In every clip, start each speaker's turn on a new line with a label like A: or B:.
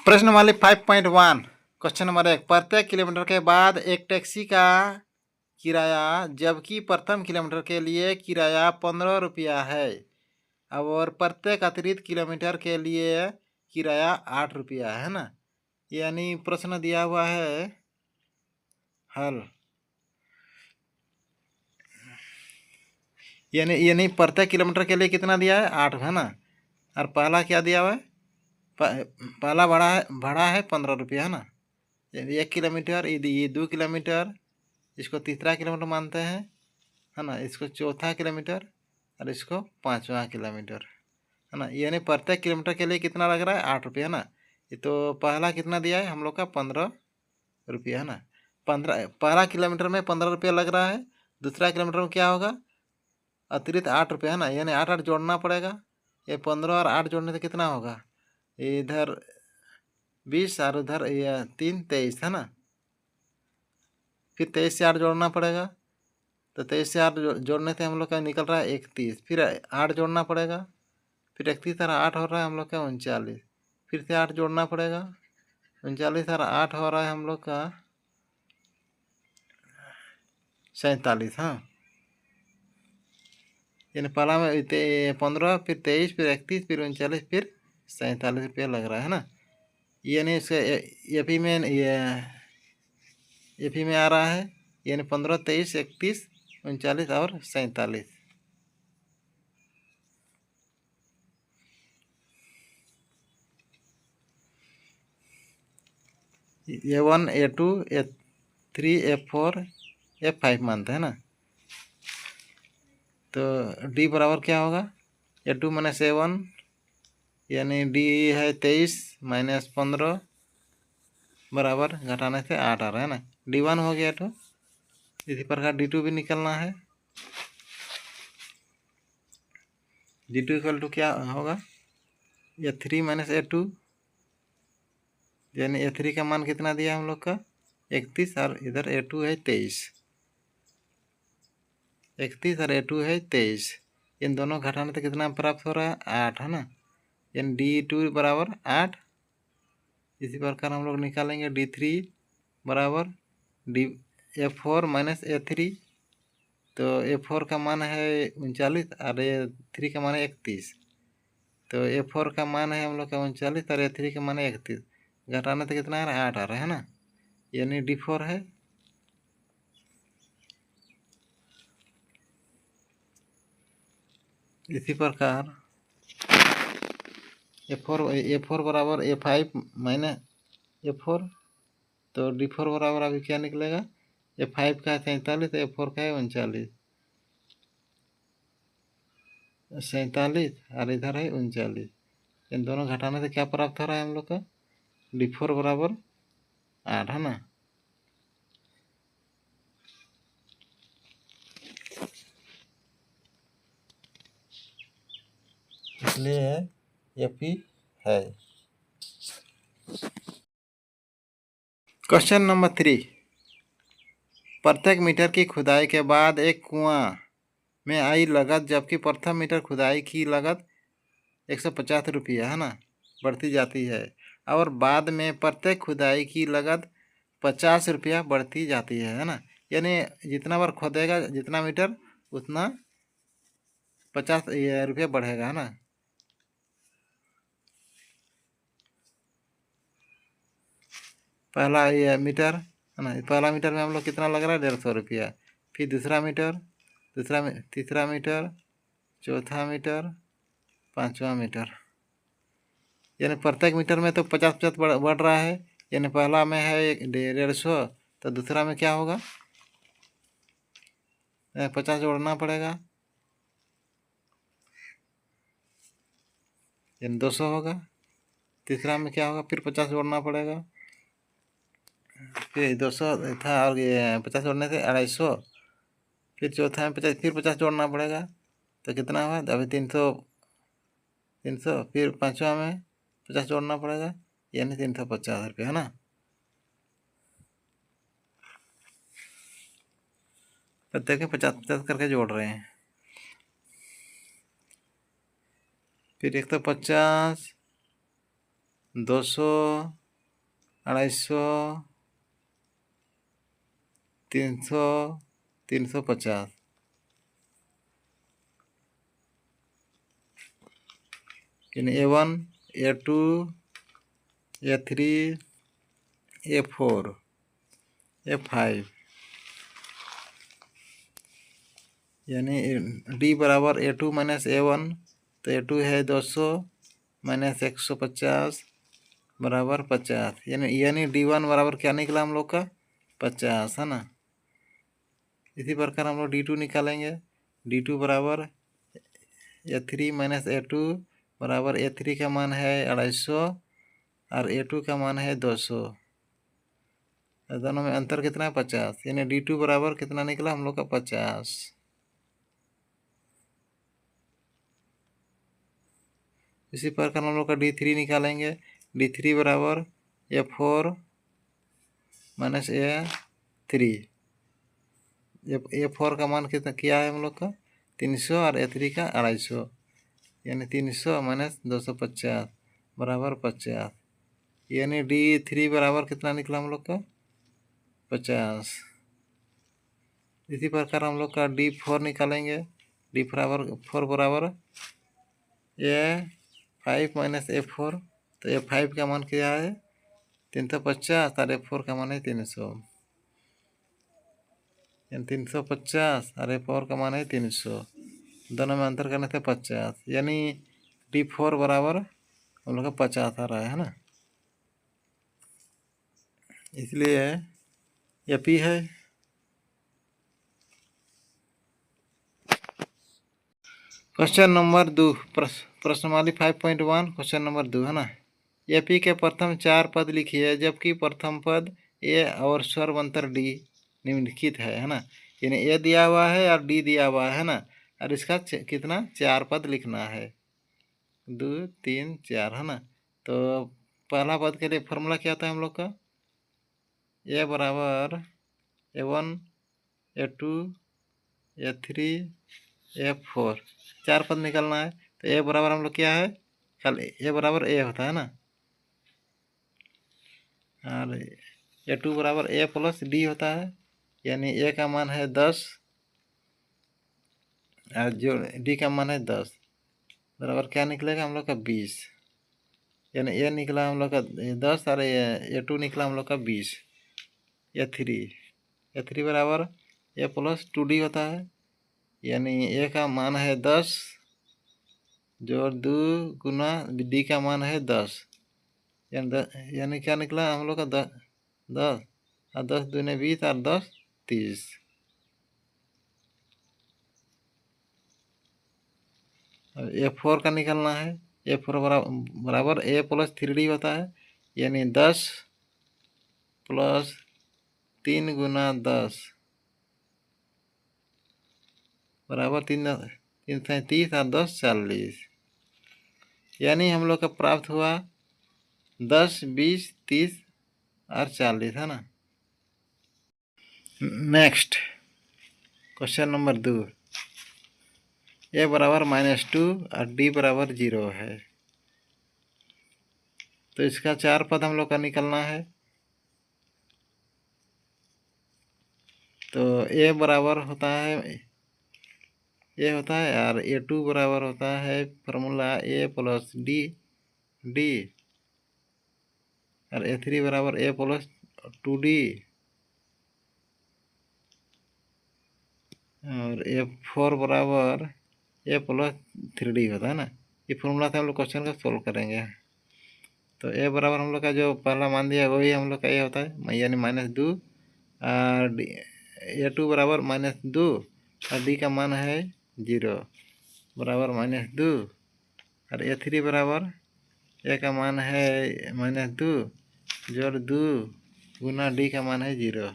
A: प्रश्न वाले 5.1 question number 1। प्रत्येक किलोमीटर के बाद एक टैक्सी का किराया जबकि प्रथम किलोमीटर के लिए किराया 15 रुपया है और प्रत्येक अतिरिक्त किलोमीटर के लिए किराया 8 रुपया है ना। यानी प्रश्न दिया हुआ है हल, यानी प्रत्येक किलोमीटर के लिए कितना दिया है 8 है ना। और पहला क्या दिया हुआ है, पहला भाड़ा है 15 रुपया है ना। 1 किलोमीटर, ये 2 किलोमीटर, इसको तीसरा किलोमीटर मानते हैं है ना, इसको चौथा किलोमीटर और इसको 5वां किलोमीटर है ना। यानी प्रत्येक किलोमीटर के लिए कितना लग रहा है 8 रुपया है ना। ये तो पहला कितना दिया है हम लोग का 15 रुपया है ना। पहला किलोमीटर में 15 रुपया लग रहा है, दूसरा किलोमीटर में क्या होगा अतिरिक्त 8 रुपया है ना। यानी 8 जोड़ना पड़ेगा। ये 15 और 8 जोड़ने से कितना होगा, इधर 20 और उधर 3 23 है ना। फिर 23 से 8 जोड़ना पड़ेगा, तो 23 से 8 जोड़ने से हम लोग का निकल रहा है 31। फिर 8 जोड़ना पड़ेगा, फिर 31 और 8 हो रहा है हम लोग का 39। फिर से 8 जोड़ना पड़ेगा, 39 और 8 हो रहा है हम लोग का 47। हाँ, यानी पहला में 15, फिर 23, फिर 31, फिर 39, फिर 47 रुपया लग रहा है ना। यानी इसका एपी में एपी में आ रहा है, यानी 15, 23, 31, 39 और 47। A1, A2, A3, A4, A5 मानते हैं ना। तो D बराबर क्या होगा, A2 माइनस A1, यानी D है 23 माइनस 15 बराबर घटाने से 8 आ रहा है ना। D1 हो गया। तो इसी प्रकार D2 भी निकलना है। D2 इक्वल टू क्या होगा, A3 माइनस A2, यानी A3 का मान कितना दिया हम लोग का 31 और इधर A2 है 23। 31 और A2 है 23, इन दोनों घटाने से कितना प्राप्त हो रहा है 8 है ना। यानी D2 बराबर 8। इसी प्रकार हम लोग निकालेंगे D3 बराबर A4 माइनस A3। तो A4 का मान है 39 और A3 का मान है 31। तो A4 का मान है हम लोग का 39 और A3 का मान है 31। घटाने से कितना आ रहा है 8 आ रहा है ना। यानी D4 है। इसी प्रकार A4 बराबर A5 माइनस A4। तो D4 बराबर अभी क्या निकलेगा, A5 का है 47, A4 का है 39। 47 और इधर है 39, इन दोनों घटाने से क्या प्राप्त हो रहा है हम लोग का D4 बराबर 8 है ना। इसलिए एपी है। Question number 3। प्रत्येक मीटर की खुदाई के बाद एक कुआं में आई लागत जबकि प्रथम मीटर खुदाई की लागत 150 रुपया है ना बढ़ती जाती है, और बाद में प्रत्येक खुदाई की लागत 50 रुपया बढ़ती जाती है ना। यानी जितना बार खोदेगा जितना मीटर उतना 50 रुपया बढ़ेगा है ना। पहला ये मीटर है ना, पहला मीटर में हम लोग कितना लग रहा है 150 रुपया। फिर दूसरा मीटर, तीसरा मीटर, चौथा मीटर, 5वां मीटर। यानी प्रत्येक मीटर में तो 50-50 बढ़ रहा है। यानी पहला में है 150, तो दूसरा में क्या होगा 50 जोड़ना पड़ेगा, यानी 200 होगा। तीसरा में क्या होगा, फिर 50 जोड़ना पड़ेगा, फिर 200 था और 50 जोड़ने से 250। फिर चौथा में 50, फिर 50 जोड़ना पड़ेगा, तो कितना हुआ अभी 300। फिर 5वां में 50 जोड़ना पड़ेगा, यानी 350 रुपये है ना। प्रत्येक में 50-50 करके जोड़ रहे हैं। फिर 150, 200, 250, 300, 350। यानी A1, A2, A3, A4, A5। यानी D बराबर A2 माइनस A1, तो A2 है 200 माइनस 150 बराबर 50। यानी D1 बराबर क्या निकला हम लोग का 50, है ना। इसी प्रकार हम लोग D2 निकालेंगे। D2 बराबर A3 माइनस A2 बराबर A3 का मान है 250 और A2 का मान है 200। दोनों में अंतर कितना है 50। यानी D2 बराबर कितना निकला हम लोग का 50। इसी प्रकार हम लोग का D3 निकालेंगे। D3 बराबर A4 माइनस A3। A4 का मान कितना किया है हम लोग का 300 और A3 का 250। यानी 300 माइनस 250 बराबर 50। यानी D3 बराबर कितना निकला हम लोग का 50। इसी प्रकार हम लोग का D4 निकालेंगे। D4 बराबर A5 माइनस A4। तो A5 का मान क्या है 350 और A4 का मान है 300। यानी 350 और A4 का मान है 300। दोनों में अंतर करने से 50। यानी D4 बराबर हम लोग का 50 आ रहा है ना। इसलिए ये P है। क्वेश्चन नंबर 2, प्रश्नवाली 5.1 क्वेश्चन नंबर 2, है ना। AP के प्रथम 4 पद लिखिए जबकि प्रथम पद A और स्वरवंतर D निम्नलिखित है ना। यानी A दिया हुआ है और D दिया हुआ है ना, और इसका कितना 4 पद लिखना है, 2, 3, 4, है ना। तो पहला पद के लिए फॉर्मूला क्या था हम लोग का A बराबर A1, A2, A3, A4। 4 पद निकालना है। तो A बराबर हम लोग क्या है खाली A बराबर A होता है ना, और A2 बराबर A प्लस D होता है। यानी A का मान है 10 और जो D का मान है 10 बराबर क्या निकलेगा हम लोग का 20। यानी A निकला हम लोग का 10 और A2 निकला हम लोग का 20। A3 बराबर A प्लस 2D होता है। यानी A का मान है 10 जोड़ 2 गुना D का मान है 10। यानी क्या निकला हम लोग का 10 और 10 दूने 20 और 10 30। A4 का निकलना है। A4 बराबर A प्लस 3D होता है। यानी 10 प्लस 3 गुना 10 बराबर 3 30 और 10 40। यानी हम लोग का प्राप्त हुआ 10, 20, 30 और 40, है ना। नेक्स्ट क्वेश्चन नंबर 2, A बराबर -2 और D बराबर 0 है। तो इसका 4 पद हम लोग का निकलना है। तो A बराबर होता है A होता है और A2 बराबर होता है फॉर्मूला A प्लस D और A3 बराबर A प्लस 2D और A4 बराबर A प्लस 3D होता है ना। ये फॉर्मूला से हम लोग क्वेश्चन का सोल्व करेंगे। तो A बराबर हम लोग का जो पहला मान दिया वही हम लोग का A होता है, यानी -2 और A2 बराबर -2 और D का मान है 0 बराबर -2 और A3 बराबर A का मान है -2 जोड़ 2 गुना D का मान है 0।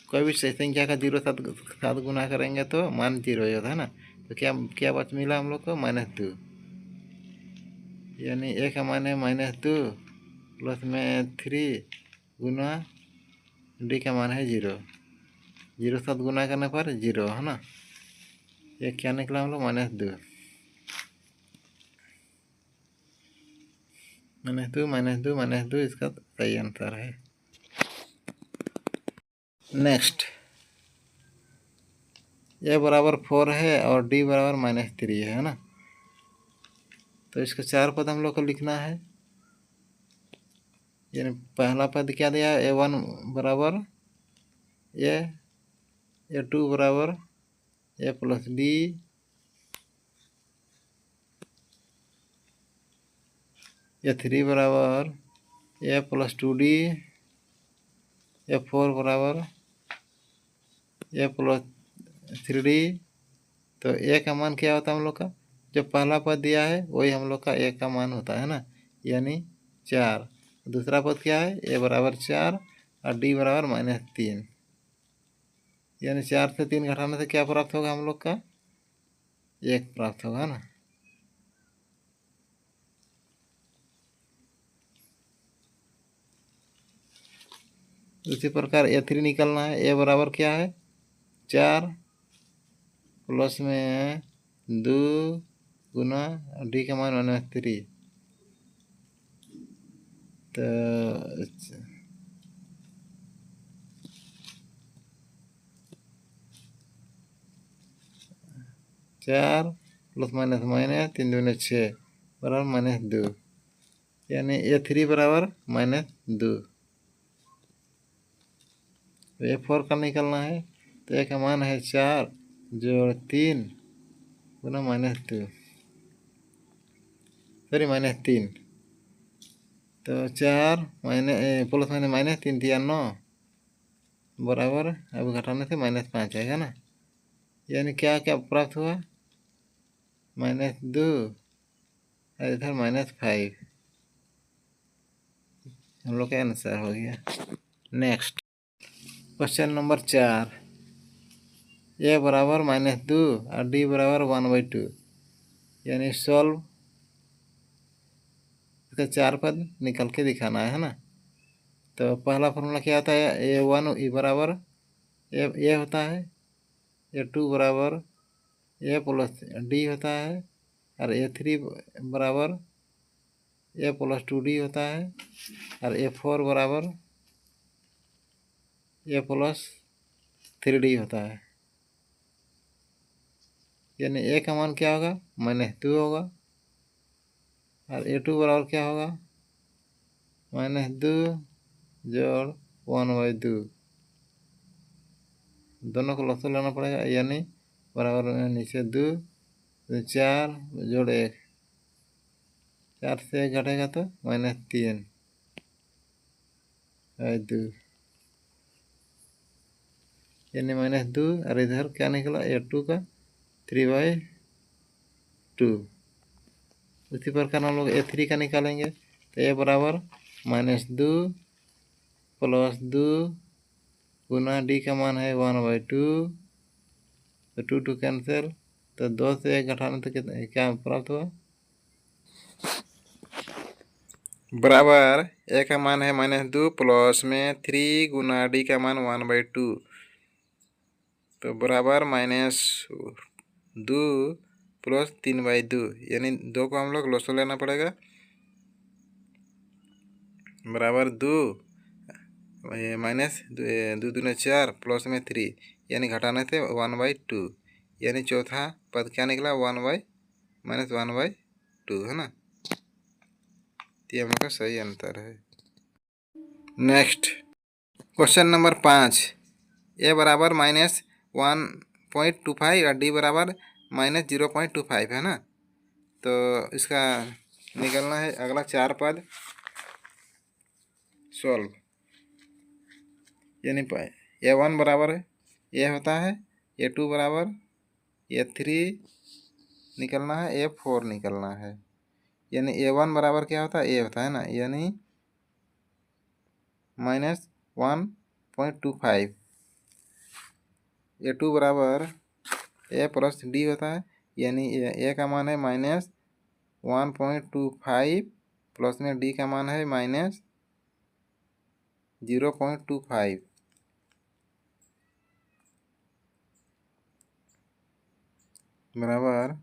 A: कोई भी संख्या का 0 साथ गुना करेंगे तो मान 0 ही होता है ना। तो क्या क्या बच मिला हम लोग को -2। यानी A का मान है -2 प्लस में 3 गुना D का मान है 0। 0 साथ गुना करने पर 0, है ना। ये क्या निकला हम लोग -2। -2 इसका सही आंसर है। नेक्स्ट, ए बराबर 4 है और डी बराबर -3 है ना। तो इसका 4 पद हम लोग को लिखना है। यानी पहला पद क्या दिया है, A1 बराबर A2 बराबर A प्लस डी, A3 बराबर A प्लस 2D, A4 बराबर A प्लस 3D। तो ए का मान क्या होता है हम लोग का, जो पहला पद दिया है वही हम लोग का ए का मान होता है ना, यानी 4। दूसरा पद क्या है, ए बराबर 4 और डी बराबर -3, यानी 4 से 3 घटाने से क्या प्राप्त होगा हम लोग का, 1 प्राप्त होगा ना। उसी प्रकार A3 निकलना है। ए बराबर क्या है, 4 प्लस में 2 गुना डी का मान -3। तो 4 प्लस माइनस 3 दूनी 6 बराबर -2, यानी A3 बराबर -2। तो A4 का निकलना है। तो ए का मान है 4 जोड़ 3 गुना -2, सॉरी -3। तो 4 प्लस -3 दिया 9 बराबर, अब घटाने से -5 आएगा ना। यानी क्या क्या प्राप्त हुआ, -2 और इधर -5, हम लोग का आंसर हो गया। नेक्स्ट, क्वेश्चन नंबर 4, ए बराबर -2 और डी बराबर 1/2, यानी सॉल्व। इसका 4 पद निकल के दिखाना है ना। तो पहला फॉर्मूला क्या होता है, A1 बराबर ए होता है, A2 बराबर A प्लस डी होता है, और A3 बराबर A प्लस 2D होता है, और A4 बराबर A प्लस 3D होता है। यानी ए का मान क्या होगा, -2 होगा, और A2 बराबर क्या होगा, -2 जोड़ 1/2। दोनों को लसागु लेना पड़ेगा, यानी बराबर नीचे 2, 4 जोड़ 1, 4 से 1 घटेगा तो -3/2, यानी -2। और इधर क्या निकला, A2 का 3/2। उसी प्रकार हम लोग A3 का निकालेंगे। तो ए बराबर -2 प्लस 2 गुना डी का मान है 1/2, तो 2 कैंसिल। तो 2 से 1 घटाने से कितना क्या प्राप्त हुआ, बराबर ए का मान है -2 प्लस में 3 गुना डी का मान 1/2, तो बराबर -2 प्लस 3/2, यानी 2 को हम लोग लसागु लेना पड़ेगा। बराबर 2 -2 दूनी 4 प्लस में 3, यानी घटाने से 1/2, यानी चौथा पद क्या निकला, -1/2 है ना। ये हम लोग का सही आंसर है। नेक्स्ट, क्वेश्चन नंबर 5, ए बराबर -1.25 और डी बराबर -0.25 है ना। तो इसका निकलना है अगला 4 पद सॉल्व। यानी A1 बराबर ए होता है, A2 बराबर A3 निकलना है, A4 निकलना है। यानी A1 बराबर क्या होता है, ए होता है ना, यानी -1.25। A2 बराबर A प्लस डी होता है, यानी ए का मान है -1.25 प्लस में डी का मान है -0.25, बराबर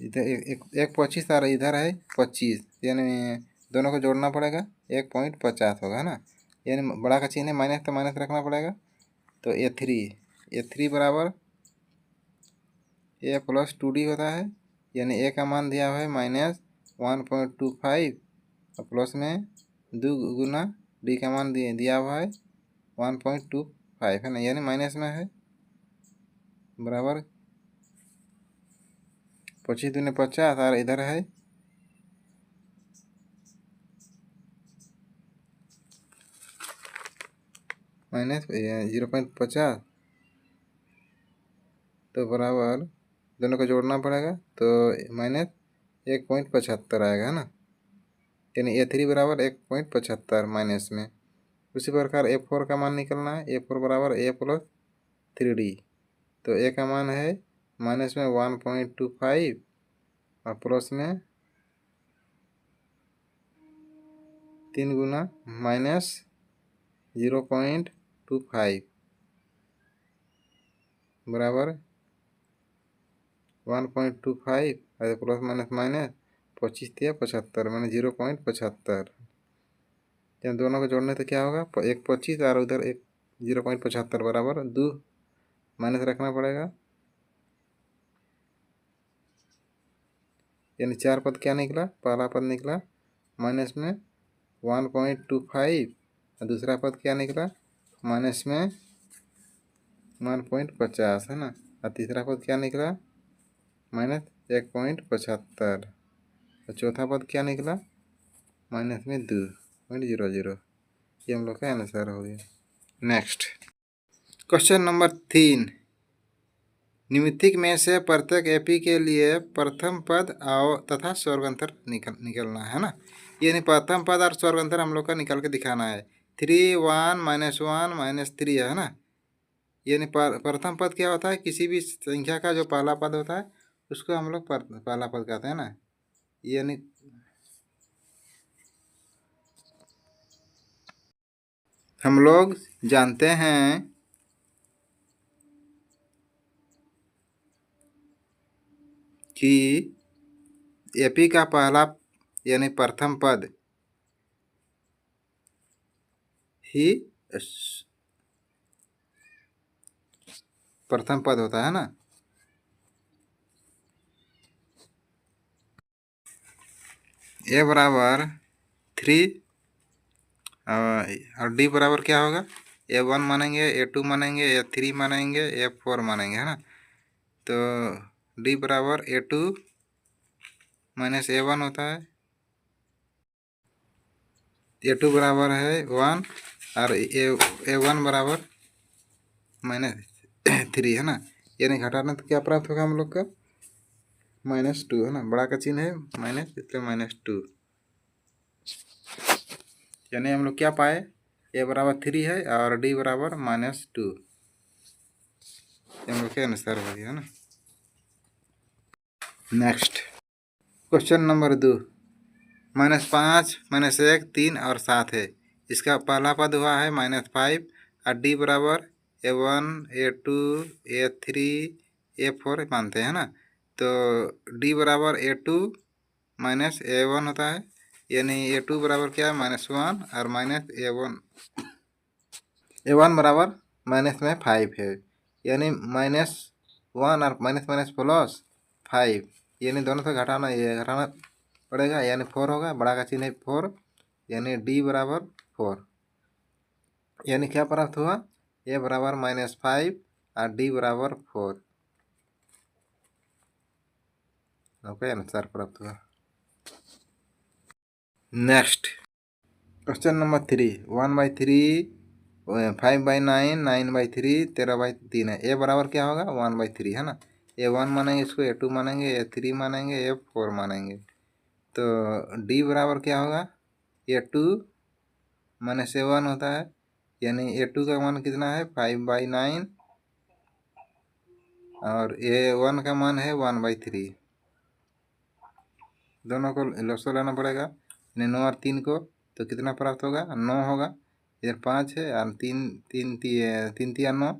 A: इधर एक 25 और इधर है 25, यानी दोनों को जोड़ना पड़ेगा, 1.50 होगा, है ना। यानी बड़ा का चिन्ह है माइनस, तो माइनस रखना पड़ेगा। तो A3 बराबर A प्लस 2D होता है, यानी A का मान दिया हुआ है -1.25 और प्लस में 2 गुना D का मान दिया हुआ है 1.25, है ना, यानी माइनस में है, बराबर 25 दूनी 50 और इधर है -0.50, तो बराबर दोनों को जोड़ना पड़ेगा, तो -1.75 आएगा, है ना। यानी A3 बराबर 1.75 माइनस में। उसी प्रकार A4 का मान निकलना है। A4 बराबर A प्लस 3D, तो A का मान है माइनस में 1.25 और प्लस में 3 गुना -0.25 बराबर 1.25 और प्लस माइनस माइनस 25 दिया 75, मैंने 0.75। जब दोनों को जोड़ने तो क्या होगा, एक 25 और उधर एक 0.75 बराबर 2 माइनस रखना पड़ेगा, यानी 4 पद क्या निकला, पहला पद निकला माइनस में 1.25 और दूसरा पद क्या निकला माइनस में 1.50, है ना, और तीसरा पद क्या निकला -1.75 और चौथा पद क्या निकला माइनस में 2.00। ये हम लोग का आंसर हो गया। नेक्स्ट क्वेश्चन नंबर 3, निम्नलिखित में से प्रत्येक एपी के लिए प्रथम पद तथा स्वर्गांतर निकलना है ना। यानी प्रथम पद और स्वर्गांतर हम लोग का निकाल के दिखाना है। 3 1 -1 -3 है ना। यानी प्रथम पद क्या होता है, किसी भी संख्या का जो पहला पद होता है उसको हम लोग पहला पद कहते हैं ना। यानी हम लोग जानते हैं कि एपी का पहला यानी प्रथम पद ही प्रथम पद होता है ना। ए बराबर 3 और डी बराबर क्या होगा, A1 मानेंगे, A2 मानेंगे, A3 मानेंगे, A4 मानेंगे, है ना। तो डी बराबर A2 माइनस A1 होता है। A2 बराबर है 1 और A1 बराबर -3, है ना। यानी घटाना तो क्या प्राप्त होगा हम लोग का -2, है ना। बड़ा का चिन्ह है माइनस, इसलिए -2। यानी हम लोग क्या पाए, A बराबर 3 है और D बराबर -2। हम लोग के आंसर हो गया, है ना। नेक्स्ट क्वेश्चन नंबर 2, -5 -1 3 और 7 है। इसका पहला पद हुआ है -5 और डी बराबर A1 A2 A3 A4 मानते हैं ना। तो डी बराबर A2 -A1 होता है। यानी A2 बराबर क्या है -1 और A1 बराबर माइनस में 5 है। यानी -1 और माइनस माइनस प्लस 5, यानी दोनों से घटाना, ये घटाना पड़ेगा, यानी 4 होगा। बड़ा का चिन्ह है 4, यानी डी बराबर 4। यानी क्या प्राप्त हुआ, ए बराबर -5 और डी बराबर 4। ओके, आंसर प्राप्त हुआ। नेक्स्ट क्वेश्चन नंबर 3, 1/3 5/9 9/3 13/3 है। ए बराबर क्या होगा 1/3, है ना। A1 मानेंगे, इसको A2 मानेंगे, A3 मानेंगे, A4 मानेंगे। तो डी बराबर क्या होगा, A2 -A1 होता है। यानी A2 का मान कितना है 5/9 और A1 का मान है 1/3। दोनों को लसो लेना पड़ेगा, यानी 9 और 3 को, तो कितना प्राप्त होगा 9 होगा। इधर 5 है और 3 3 9,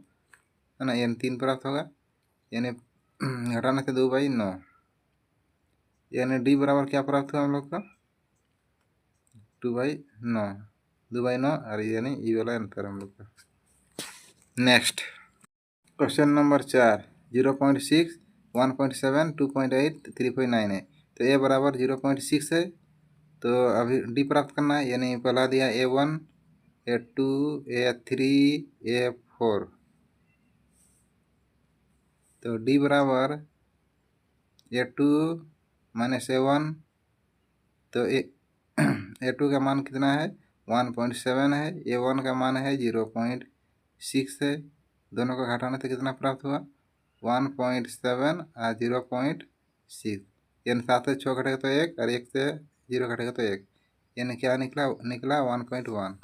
A: है ना, यानी 3 प्राप्त होगा। यानी घटाने से 2/9। यानी डी बराबर क्या प्राप्त हुआ हम लोग का 2/9, 2/9 और यानी ई वाला आंसर हम लोग का। नेक्स्ट क्वेश्चन नंबर 4, 0.6, 1.7, 2.8, 3.9 है। तो ए बराबर 0.6 है, तो अभी डी प्राप्त करना है। यानी पहला दिया A1, A2, A3, A4, तो डी बराबर A2 माइनस A1, तो A2 का मान कितना है 1.7 है, A1 का मान है 0.6 है। दोनों को घटाने से कितना प्राप्त हुआ 1.7 और 0.6, यानी 7 से 6 घटेगा तो 1 और 1 से 0 घटेगा तो 1, यानी क्या निकला 1.1।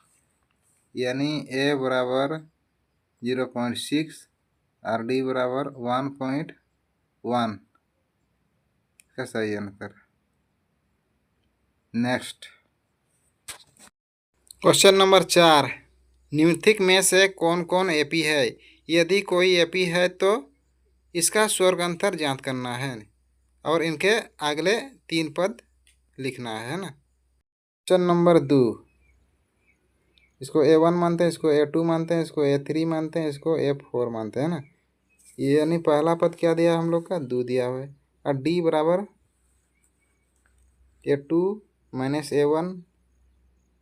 A: यानी ए बराबर 0.6 और डी बराबर 1.1 का सही आंसर। नेक्स्ट क्वेश्चन नंबर 4, निम्नलिखित में से कौन कौन एपी है? यदि कोई एपी है तो इसका स्वर्गांतर ज्ञात करना है और इनके अगले 3 पद लिखना है ना। क्वेश्चन नंबर 2, इसको A1 मानते हैं, इसको A2 मानते हैं, इसको A3 मानते हैं, इसको A4 मानते हैं ना। यानी पहला पद क्या दिया हम लोग का 2 दिया हुआ है, और डी बराबर A2 माइनस A1,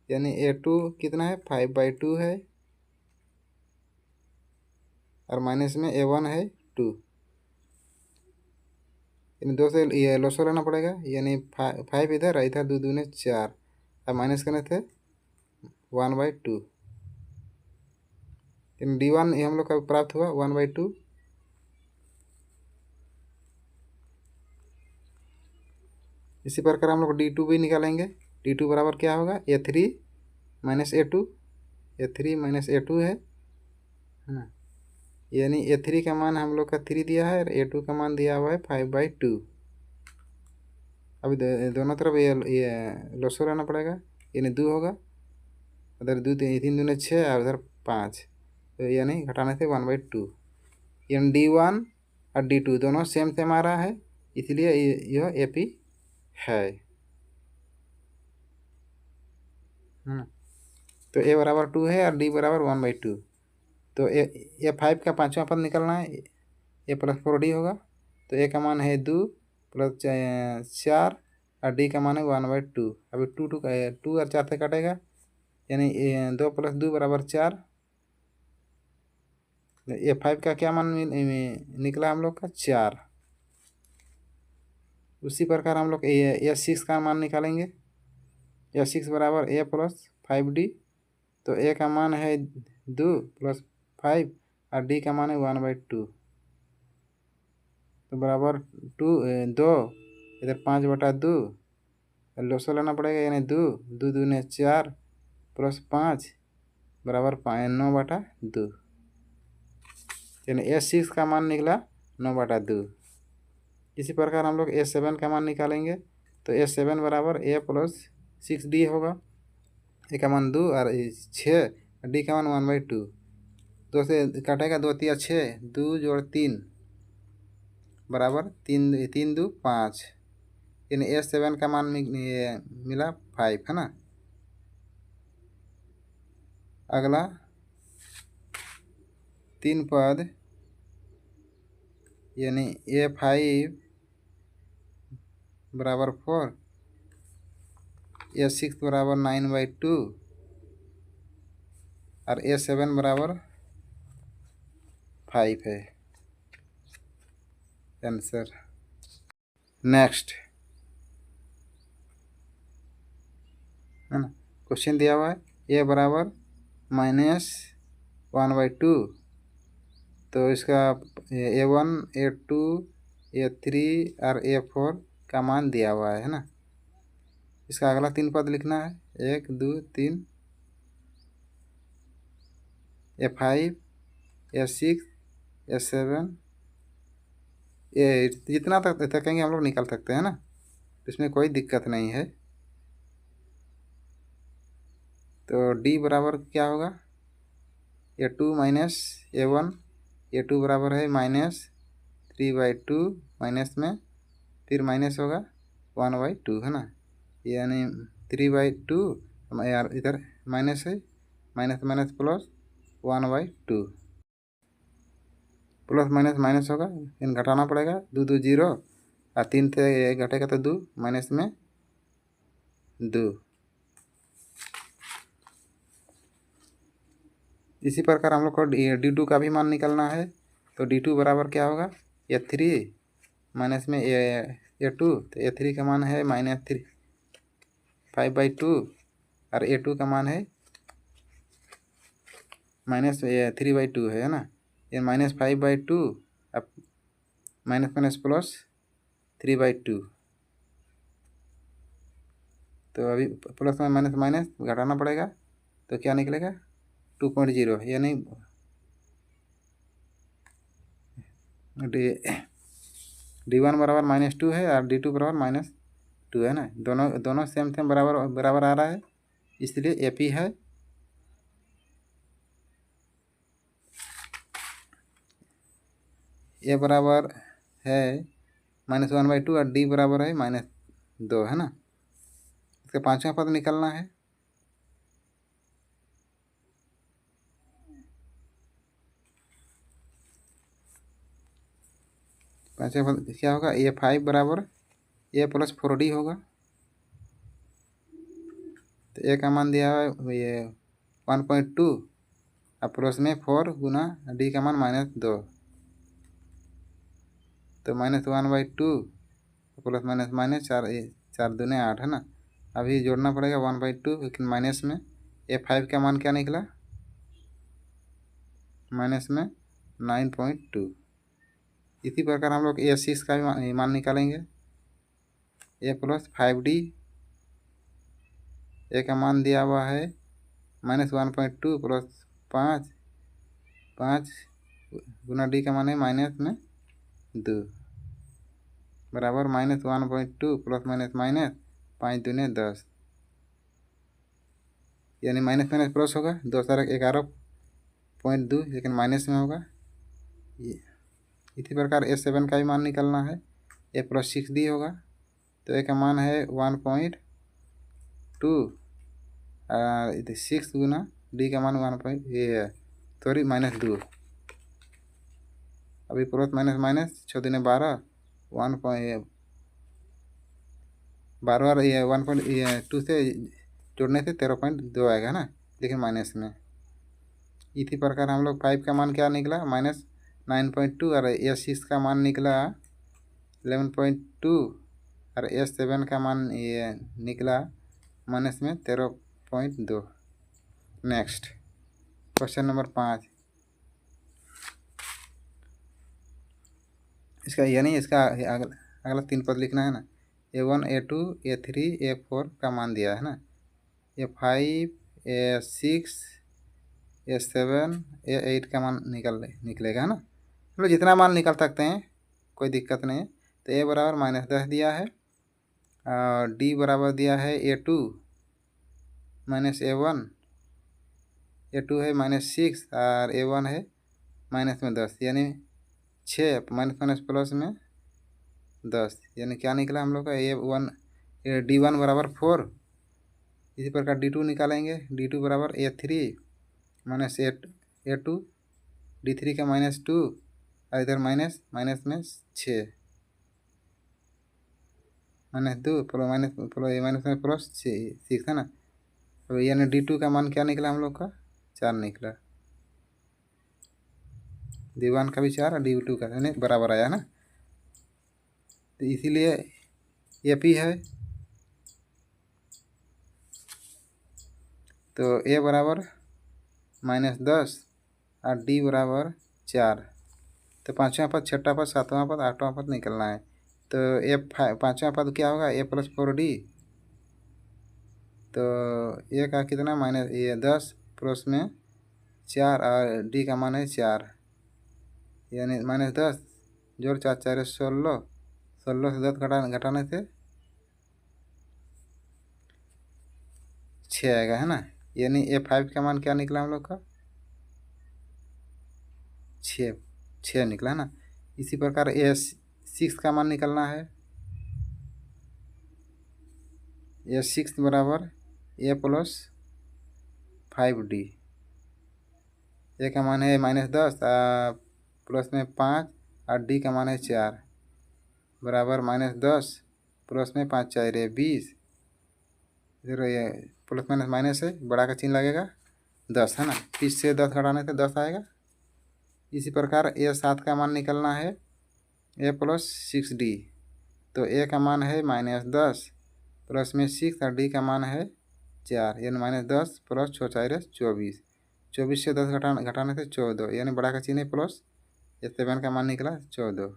A: यानी A2 कितना है 5/2 है, और माइनस में A1 है 2, यानी 2 से ये लॉस लेना पड़ेगा, यानी 5 इधर और इधर 2 दूने 4, और माइनस करने थे 1/2, यानी D1 ये हम लोग का प्राप्त हुआ 1/2। इसी प्रकार हम लोग D2 भी निकालेंगे। D2 बराबर क्या होगा A3 minus A2, A3 minus A2 है ना। यानी A3 का मान हम लोग का 3 दिया है और A2 का मान दिया हुआ है 5/2। अभी दोनों तरफ ये लॉस रहना पड़ेगा, यानी 2 होगा, उधर 2 3 दूने 6 और उधर 5, तो यानी घटाने से 1/2। यानी D1 और D2 दोनों सेम सेम आ रहा है, इसलिए यह एपी है। तो ए बराबर 2 है और डी बराबर 1/2, तो ए 5 का 5वां पद निकलना है, ए प्लस 4D होगा। तो ए का मान है 2 प्लस 4 और डी का मान है 1/2। अभी 2 और 4 से कटेगा, यानी 2 प्लस 2 बराबर 4। ए 5 का क्या मान निकला हम लोग का 4। उसी प्रकार हम लोग ए 6 का मान निकालेंगे। ए 6 बराबर ए प्लस 5D, तो ए का मान है 2 प्लस 5 और डी का मान है 1/2, तो बराबर 2 इधर 5/2 लॉसो लेना पड़ेगा, यानी 2 2 दूने 4 प्लस 5 बराबर 9/2, यानी A6 का मान निकला 9/2। इसी प्रकार हम लोग A7 का मान निकालेंगे। तो A7 बराबर A प्लस 6D होगा, ए का मान 2 और 6, डी का मान 1/2। 2 से काटेगा 2 3 6, 2 जोड़ 3 बराबर 3 2 5, यानी A7 का मान मिला 5 है ना। अगला 3 पद, यानी A5 बराबर 4, A6 बराबर 9/2 और A7 बराबर 5 है आंसर। नेक्स्ट है ना, क्वेश्चन दिया हुआ है ए बराबर -1/2, तो इसका A1 A2 A3 और A4 का मान दिया हुआ है ना। इसका अगला 3 पद लिखना है, 1 2 3, A5 A6 A7, ये जितना तक कहेंगे हम लोग निकाल सकते हैं ना, इसमें कोई दिक्कत नहीं है। तो डी बराबर क्या होगा A2 माइनस A1, A2 बराबर है -3/2, माइनस में फिर माइनस होगा 1/2 है ना, यानी 3/2 यार इधर माइनस है, minus minus plus 1/2, plus minus minus होगा, इन घटाना पड़ेगा, 2 2 0 और 3 से घटेगा तो 2 माइनस में 2। इसी प्रकार हम लोग को D2 का भी मान निकालना है। तो D2 बराबर क्या होगा, A3 माइनस में A2, तो A3 का मान है -5/2 और A2 का मान है -3/2 है ना, ये -5/2 अब माइनस माइनस प्लस 3/2, तो अभी प्लस में माइनस माइनस घटाना पड़ेगा, तो क्या निकलेगा 2.0, यानी D1 बराबर -2 है और D2 बराबर -2 है ना, दोनों दोनों सेम सेम बराबर बराबर आ रहा है, इसलिए AP है। A बराबर है -1/2 और D बराबर है -2 है ना, इसका पांचवा पद निकालना है। पांचवा पद क्या होगा, A5 बराबर A + 4D होगा, तो A का मान दिया है ये 1.2 और प्लस में 4 गुना D का मान -2, तो -1/2 प्लस माइनस माइनस 4 4 दूने 8 है ना, अभी जोड़ना पड़ेगा 1/2, लेकिन माइनस में A5 का मान क्या निकला, माइनस में 9.2। इसी प्रकार हम लोग A6 का भी मान निकालेंगे, A + 5D, A का मान दिया हुआ है -1.2 प्लस 5 गुना D का मान है -2 बराबर -1.2 प्लस माइनस माइनस 5 दूने 10, यानी माइनस माइनस प्लस होगा, 211.2, लेकिन माइनस में होगा ये। इसी प्रकार A7 का भी मान निकालना है, A + 6D होगा, तो A का मान है 1.2 और 6 गुना D का मान -2, अभी प्लस माइनस माइनस 6 दूने 12, 12 और ये 1.2 से जोड़ने से 13.2 आएगा ना, लेकिन माइनस में। इसी प्रकार हम लोग 5 का मान क्या निकला, -9.2 और A6 का मान निकला 11.2 और A7 का मान ये निकला माइनस में 13.2। नेक्स्ट क्वेश्चन नंबर 5, इसका यानी इसका अगला 3 पद लिखना है ना, A1 A2 A3 A4 का मान दिया है ना, A5 A6 A7 A8 का मान निकलेगा है ना, मतलब जितना मान निकल सकते हैं, कोई दिक्कत नहीं है। तो A बराबर -10 दिया है और D बराबर दिया है A2 -A1, A2 है -6 और A1 है -10, यानी 6 माइनस माइनस प्लस में 10, यानी क्या निकला हम लोग का D1 बराबर 4। इसी प्रकार D2 निकालेंगे, D2 बराबर A3 -A2, D3 का -2 और इधर माइनस माइनस में 6 -2 माइनस में प्लस 6 है ना, तो यानी D2 का मान क्या निकला हम लोग का, 4 निकला, D1 का भी 4 और D2 का यानी बराबर आया ना, तो इसीलिए AP है। तो A बराबर -10 और D बराबर 4, तो पाँचवा पद, छठा पद, सातवां पद, आठवां पद निकलना है। तो पाँचवा पद क्या होगा, A + 4D, तो A का कितना -10 प्लस में 4 और D का मान है 4, यानी -10 जोड़ 4 4 16, 16 से 10 घटाने से 6 आएगा है ना, यानी A5 का मान क्या निकला हम लोग का, 6 निकला है ना। इसी प्रकार A6 का मान निकलना है, ए सिक्स बराबर ए प्लस 5d। ए का मान है -10 प्लस में 5 और डी का मान है 4 बराबर -10 प्लस में 5 4 20। इधर ये प्लस माइनस माइनस है, बड़ा का चिन्ह लगेगा 10 है ना, 30 से 10 घटाने से 10 आएगा। इसी प्रकार ए 7 का मान निकलना है ए प्लस 6d। तो ए का मान है -10 प्लस में 6 और डी का मान है 4 यानी -10 प्लस 6 4 24। 24 से 10 घटाने से 14 यानी बड़ा का चिन्ह है प्लस। ये 7 का मान निकला 14।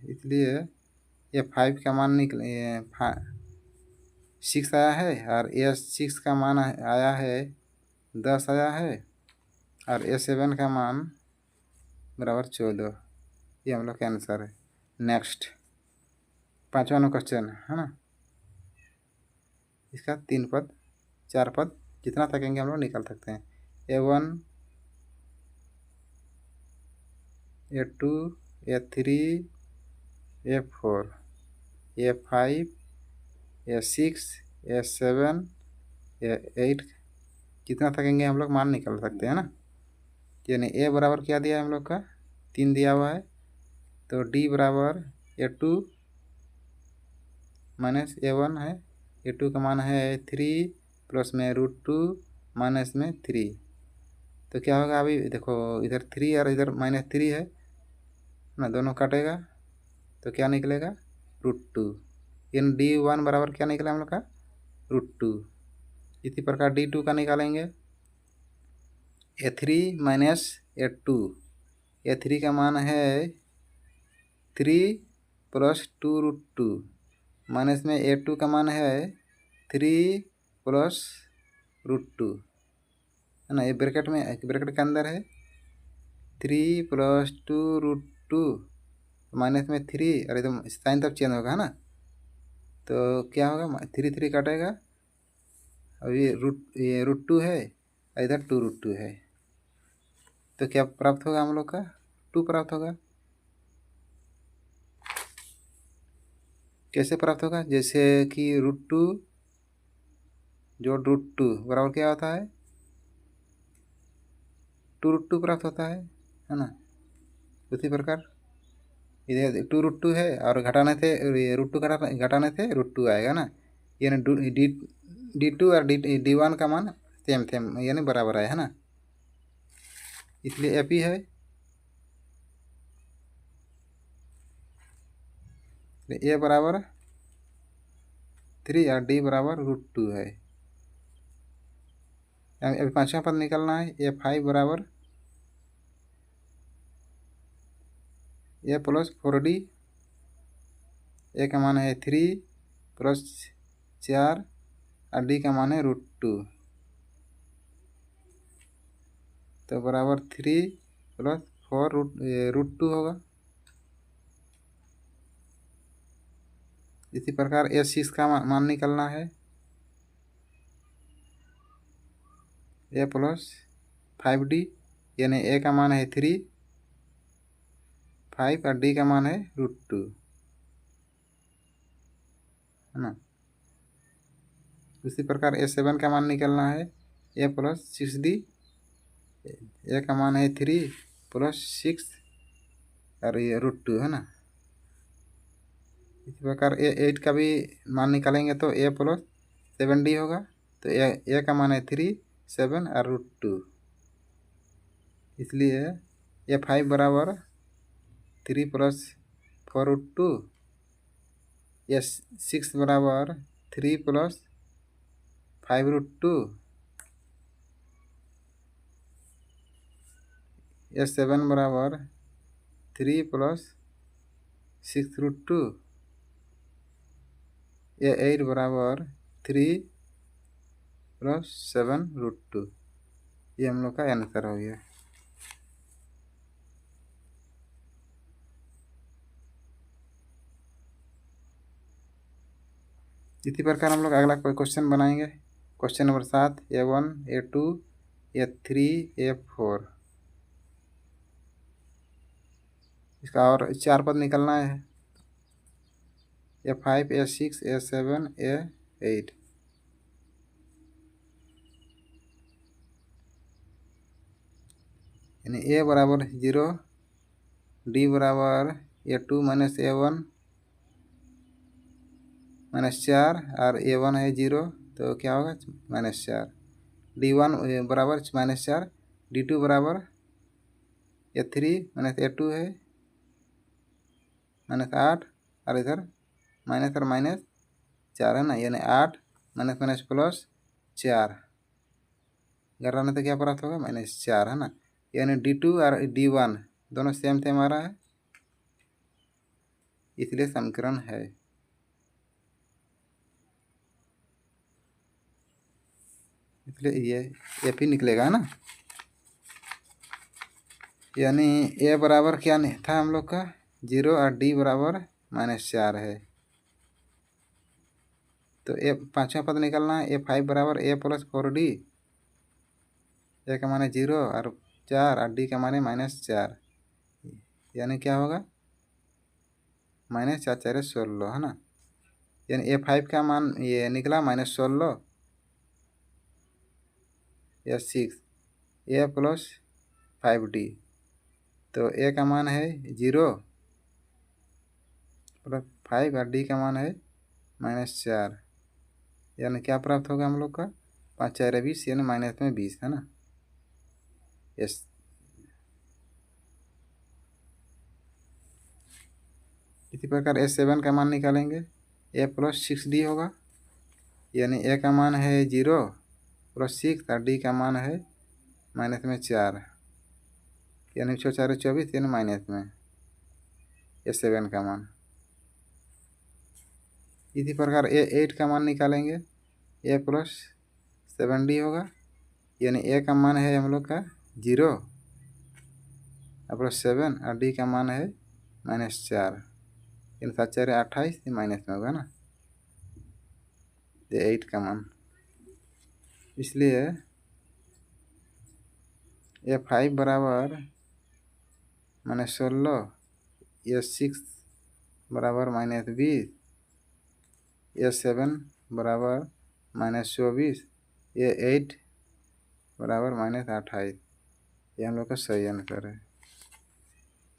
A: इसलिए ये 5 का मान निकले 6 आया है और ए 6 का मान आया है 10 आया है और ए 7 का मान बराबर 14। ये हम लोग का आंसर है। नेक्स्ट 5वां क्वेश्चन है ना, इसका 3 पद 4 पद जितना तकेंगे हम लोग निकाल सकते हैं। A1 A2 A3 A4 A5 A6 A7 A8 कितना तकेंगे हम लोग मान निकाल सकते हैं ना। यानी ए बराबर क्या दिया है हम लोग का 3 दिया हुआ है, तो डी बराबर A2 माइनस A1 है। A2 का मान है 3 प्लस में √2 माइनस में 3। तो क्या होगा, अभी देखो इधर 3 और इधर -3 है ना, दोनों काटेगा तो क्या निकलेगा √2। इन D1 बराबर क्या निकला हम लोग का √2। इसी प्रकार D2 का निकालेंगे A3 माइनस A2। A3 का मान है 3 प्लस 2√2 माइनस में A2 का मान है 3 प्लस √2 है ना। ये ब्रैकेट के अंदर है 3 प्लस 2√2 माइनस में 3 और एकदम साइन तब चेंज होगा है ना। तो क्या होगा 3 3 काटेगा, अब ये √2 है इधर 2√2 है, तो क्या प्राप्त होगा हम लोग का 2 प्राप्त होगा। कैसे प्राप्त होगा, जैसे कि √2 जोड़ √2 बराबर क्या होता है 2√2 प्राप्त होता है ना। उसी प्रकार इधर 2√2 है और घटाने से √2 घटाने से √2 आएगा ना। यानी D2 और D1 का मान सेम सेम यानी बराबर है ना, इसलिए AP है। A बराबर 3 और D बराबर √2 है। अभी 5वां पद निकलना है A5 बराबर A प्लस 4D। A का मान है 3 प्लस 4 और D का मान है √2, तो बराबर 3 प्लस 4 √2 होगा। इसी प्रकार A6 का मान निकलना है A प्लस 5D यानी A का मान है 3 5 और D का मान है √2 है ना। उसी प्रकार A7 का मान निकलना है A प्लस 6D। A का मान है 3 प्लस 6 और ये √2 है ना। इसी प्रकार A8 का भी मान निकालेंगे तो A प्लस 7D होगा, तो A का मान है 3 7 और √2, इसलिए A5 बराबर 3 प्लस 4 √2। A6 बराबर 3 प्लस 5 √2। A7 बराबर 3 प्लस 6 √2। A8 बराबर 3 प्लस 7 √2। ये हम लोग का आंसर हो गया। इसी प्रकार हम लोग अगला कोई क्वेश्चन बनाएंगे। Question number 7 A1 A2 A3 A4। इसका और 4 पद निकलना है। A5 A6 A7 A8। यानी A बराबर 0, D बराबर A2 माइनस A1 -4 और A1 है 0, तो क्या होगा -4। D1 बराबर -4, D2 बराबर A3 माइनस A2 है -8, और इधर माइनस और -4 है ना, यानी 8 माइनस माइनस प्लस 4 घटाने तो क्या प्राप्त होगा -4 है ना। यानी D2 और D1 दोनों सेम सेम आ रहा है, इसलिए समीकरण है। इसलिए ये एफ ही निकलेगा ना। यानी ए बराबर क्या नहीं था हम लोग का 0 और डी बराबर -4 है। तो ए पाँचवा पद निकालना है। A5 बराबर A प्लस 4D। ए का माने 0 और 4 और डी का माने -4, यानी क्या होगा -4 4 16 है ना। यानी A5 का मान ये निकला -16 या 6 A प्लस 5D। तो ए का मान है 0 प्लस 5 और डी का मान है -4, यानी क्या प्राप्त होगा हम लोग का 5 4 20, यानी माइनस में 20 है ना। यस। इसी प्रकार A7 का मान निकालेंगे। A प्लस 6D होगा, यानी ए का मान है 0 प्लस 6 और डी का मान है -4, यानी 6 4 24, यानी माइनस में A7 का मान। इसी प्रकार A8 का मान निकालेंगे। A प्लस 7D होगा, यानी ए का मान है हम लोग का 0 प्लस 7 और डी का मान है -4, यानी 7 4 28, ये माइनस में होगा ना A8 का मान। इसलिए A5 बराबर -16, A6 बराबर -20, A7 बराबर -24, A8 बराबर -28। ये हम लोग का सही आंसर है।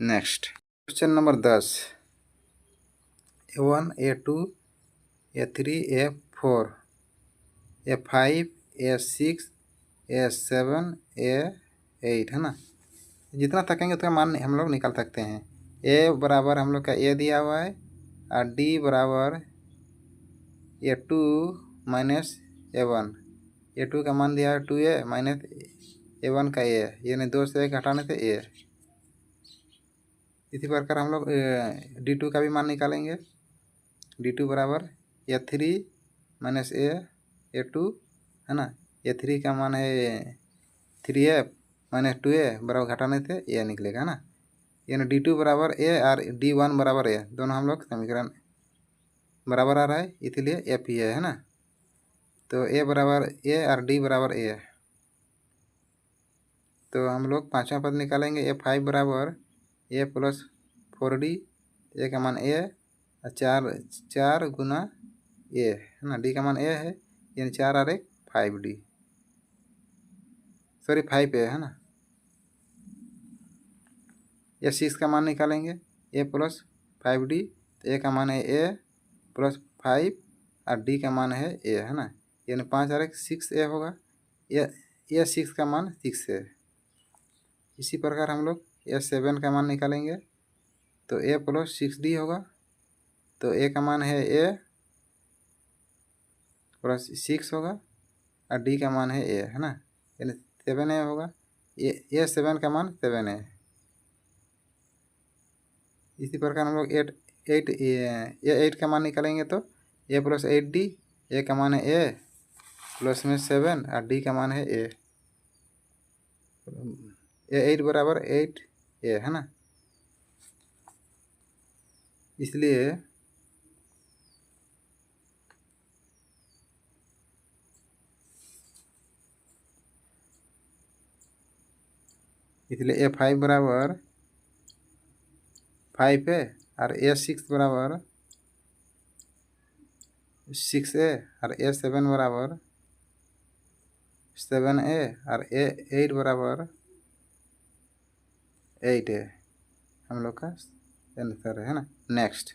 A: Next question number 10। A1 A2 A3 A4 A5 A6 A7 A8 है ना। जितना थकेंगे उतना मान हम लोग निकाल सकते हैं। A बराबर हम लोग का A दिया हुआ है और D बराबर A2 माइनस A1। A2 का मान दिया है 2A माइनस A1 का A, यानी 2 से 1 हटाने से A। इसी प्रकार हम लोग D2 का भी मान निकालेंगे। D2 बराबर A3 माइनस A2 है ना। A3 का मान है 3A माइनस 2A बराबर घटाने से A निकलेगा ना। यानी D2 बराबर A और D1 बराबर A, दोनों हम लोग समीकरण बराबर आ रहा है, इसलिए F ही है ना। तो A बराबर A और D बराबर A, तो हम लोग पाँचवा पद निकालेंगे। A5 बराबर A प्लस 4D, A का मान A, 4 गुना A है ना, D का मान A है, यानी 4 और 1 5D, सॉरी 5A है ना। A6 का मान निकालेंगे। A प्लस 5D, तो A का मान है A प्लस 5 और D का मान है A है ना, यानी 5 और 1 6A होगा। A6 का मान 6 है। इसी प्रकार हम लोग A7 का मान निकालेंगे। तो A प्लस 6D होगा, तो A का मान है A प्लस 6 होगा और D का मान है A है ना, यानी 7A होगा। A7 का मान 7A। इसी प्रकार हम लोग 8 का मान निकालेंगे। तो A प्लस 8D, A का मान है A प्लस में 7 और D का मान है A। A8 बराबर 8A है ना। इसलिए A5 बराबर 5 है और A6 बराबर 6a और A7 बराबर 7a और A8 बराबर 8a हम लोग का आंसर है ना। Next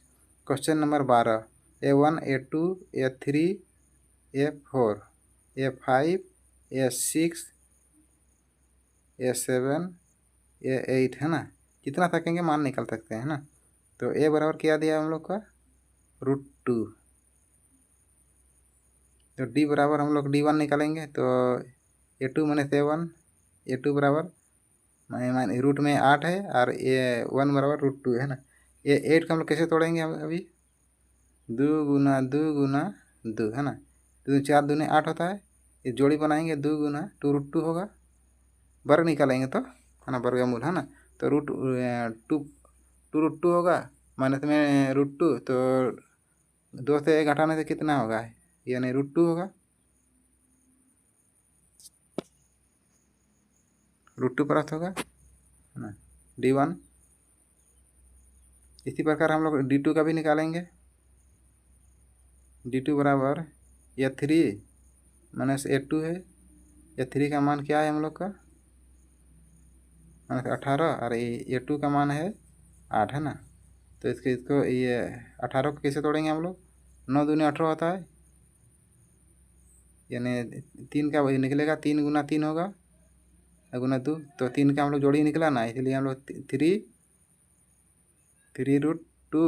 A: question number 12, A1 A2 A3 A4 A5 A6 A7 A8 है ना। कितना थकेंगे मान निकाल सकते हैं ना। तो A बराबर क्या दिया हम लोग का √2। तो D बराबर हम लोग D1 निकालेंगे तो A2 माइनस A1 A2 बराबर रूट में 8 है और A1 बराबर √2 है ना। A8 का हम लोग कैसे तोड़ेंगे अभी 2 गुना 2 गुना 2 है ना। 2 4 दूनी 8 होता है। ये जोड़ी बनाएंगे 2 गुना 2√2 होगा। वर्ग निकालेंगे तो है ना वर्गमूल है ना। तो √2 होगा माइनस में √2 तो 2 से 1 घटाने से कितना होगा यानी √2 होगा। √2 प्राप्त होगा है ना D1। इसी प्रकार हम लोग D2 का भी निकालेंगे। D2 बराबर A3 माइनस A2 है। A3 का मान क्या है हम लोग का माइनस 18 और A2 का मान है 8 है ना। तो इसको ये 18 को कैसे तोड़ेंगे हम लोग 9 दूनी 18 होता है यानी 3 का वही निकलेगा 3 गुना 3 होगा गुना 2 तो 3 का हम लोग जोड़ी निकला ना इसलिए हम लोग 3√2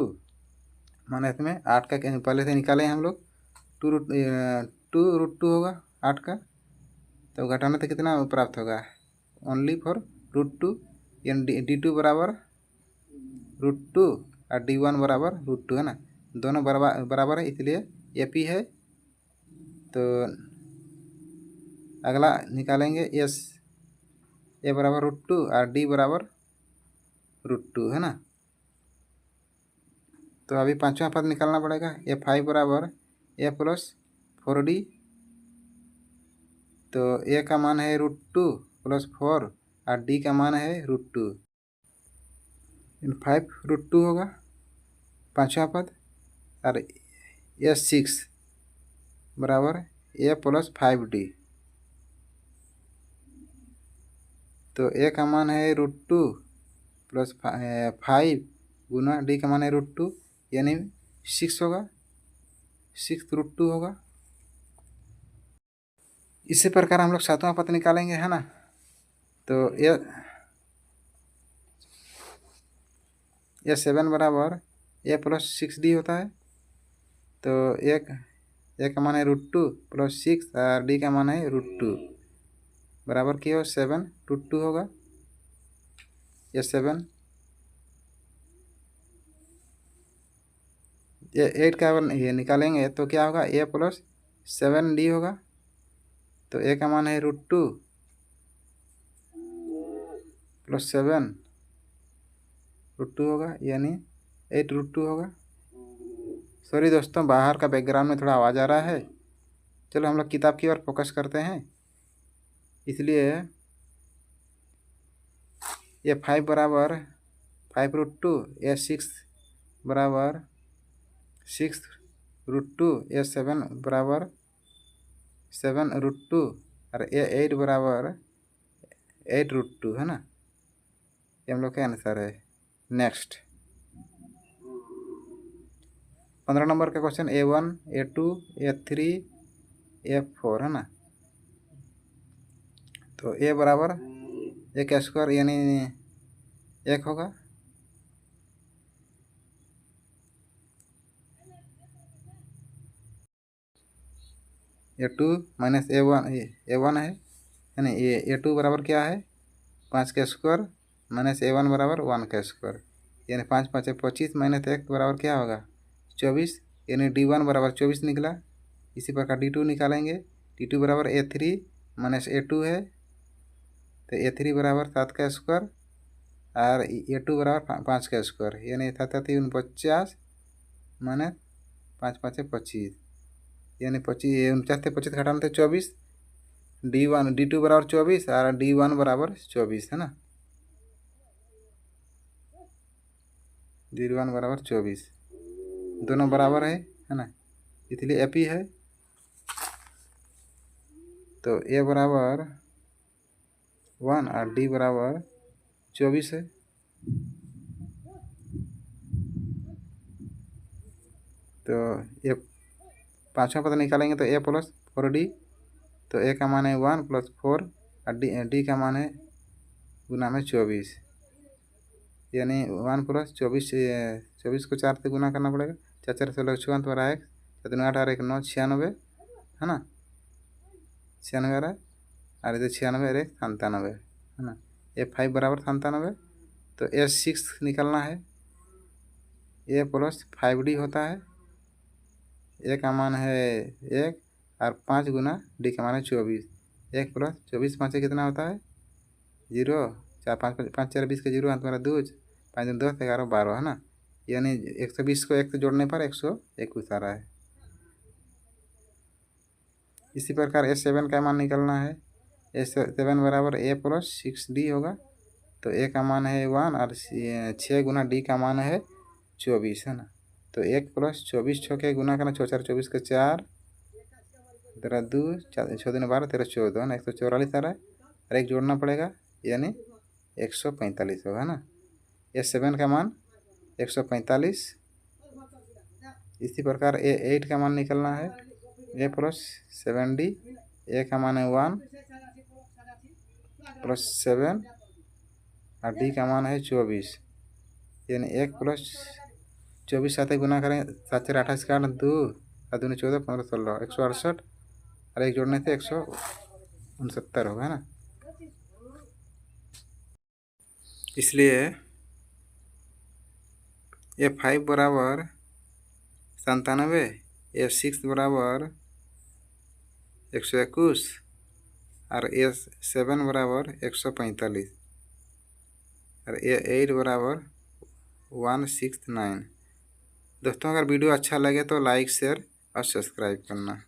A: माना इसमें 8 का पहले से निकाले हम लोग 2√2 होगा 8 का। तो घटाने से कितना प्राप्त होगा ओनली फॉर √2 यानी D2 बराबर √2 और D1 बराबर √2 है ना। दोनों बराबर है इसलिए AP है। तो अगला निकालेंगे S A बराबर √2 और D बराबर √2 है ना। तो अभी पांचवा पद निकालना पड़ेगा A5 बराबर A प्लस 4D। तो A का मान है √2 प्लस 4 और D का मान है √2 इन 5 √2 होगा पांचवा पद। और A6 बराबर A प्लस 5D। तो A का मान है √2 प्लस 5 गुना D का मान है √2 यानी 6 होगा 6 √2 होगा। इसी प्रकार हम लोग सातवां पद निकालेंगे है ना। तो A7 बराबर A प्लस 6D होता है। तो A का मान है √2 प्लस 6 और D का मान है √2 बराबर क्या हो 7 √2 होगा। A7 8 का ये निकालेंगे तो क्या होगा A प्लस 7D होगा। तो A का मान है √2 प्लस 7 √2 होगा यानी 8 √2 होगा। सॉरी दोस्तों बाहर का बैकग्राउंड में थोड़ा आवाज़ आ रहा है। चलो हम लोग किताब की ओर फोकस करते हैं। इसलिए A5 बराबर 5 √2 A6 बराबर 6 √2 A7 बराबर 7 √2 और A8 बराबर 8 √2 है ना। ये हम लोग का आंसर है। नेक्स्ट 15 नंबर का question A1 A2 A3 A4 है ना। तो A बराबर A² यानी 1 होगा। A2 माइनस A1 है यानी A2 बराबर क्या है 5² माइनस A1 बराबर 1² यानी 5 5 25 माइनस 1 बराबर क्या होगा 24 यानी D1 बराबर 24 निकला। इसी प्रकार D2 निकालेंगे। D2 बराबर A3 माइनस A2 है। तो A3 बराबर 7² और A2 बराबर 5² यानी 7 49 माइनस 5 5 25 यानी 49 से 25 घटाने से 24। D2 बराबर 24 और D1 बराबर 24 है ना। D1 बराबर 24 दोनों बराबर है ना। इसलिए AP है। तो A बराबर 1 और D बराबर 24 है। तो ये पाँचवा पद निकालेंगे तो A प्लस 4D। तो A का मान है 1 प्लस 4 और D का मान है गुना में 24, यानी 1 प्लस 24 को 4 से गुना करना पड़ेगा। 4 4 16 56 तो रहा है 7 8 और 1 9 96 है ना, 96 आ रहा है। और इधर 96 और 1 97 है ना। A5 बराबर 97। तो A6 निकलना है। A प्लस 5D होता है। A का मान है 1 और 5 गुना D का मान है 24। 1 प्लस 24 5 से कितना होता है 0, 4 5 5 4 20 का 0 तुम्हारा 2 5 10 11 12 है ना, यानी 120 को 1 से जोड़ने पर 121 आ रहा है। इसी प्रकार A7 का मान निकलना है। A7 बराबर A प्लस 6D होगा। तो A का मान है 1 और 6 गुना D का मान है 24 है ना। तो 1 प्लस 24 6 के गुना करना 6 4 24 का 4 तेरह 2 6 दिन 12 13 14 है ना, 144 आ रहा है। और 1 जोड़ना पड़ेगा यानी 145 होगा ना। A7 का मान 145। इसी प्रकार A8 का मान निकलना है। A plus 7D। A का मान है 1 प्लस 7 और D का मान है 24, यानी 1 प्लस 24 साथ गुना करें 7 4 28 का 2 7 2 14 15 16 168 और 1 जोड़ने से 169 होगा ना। इसलिए A5 बराबर 97, A6 बराबर 121 और A7 बराबर 145 और A8 बराबर 169। दोस्तों अगर वीडियो अच्छा लगे तो लाइक शेयर और सब्सक्राइब करना।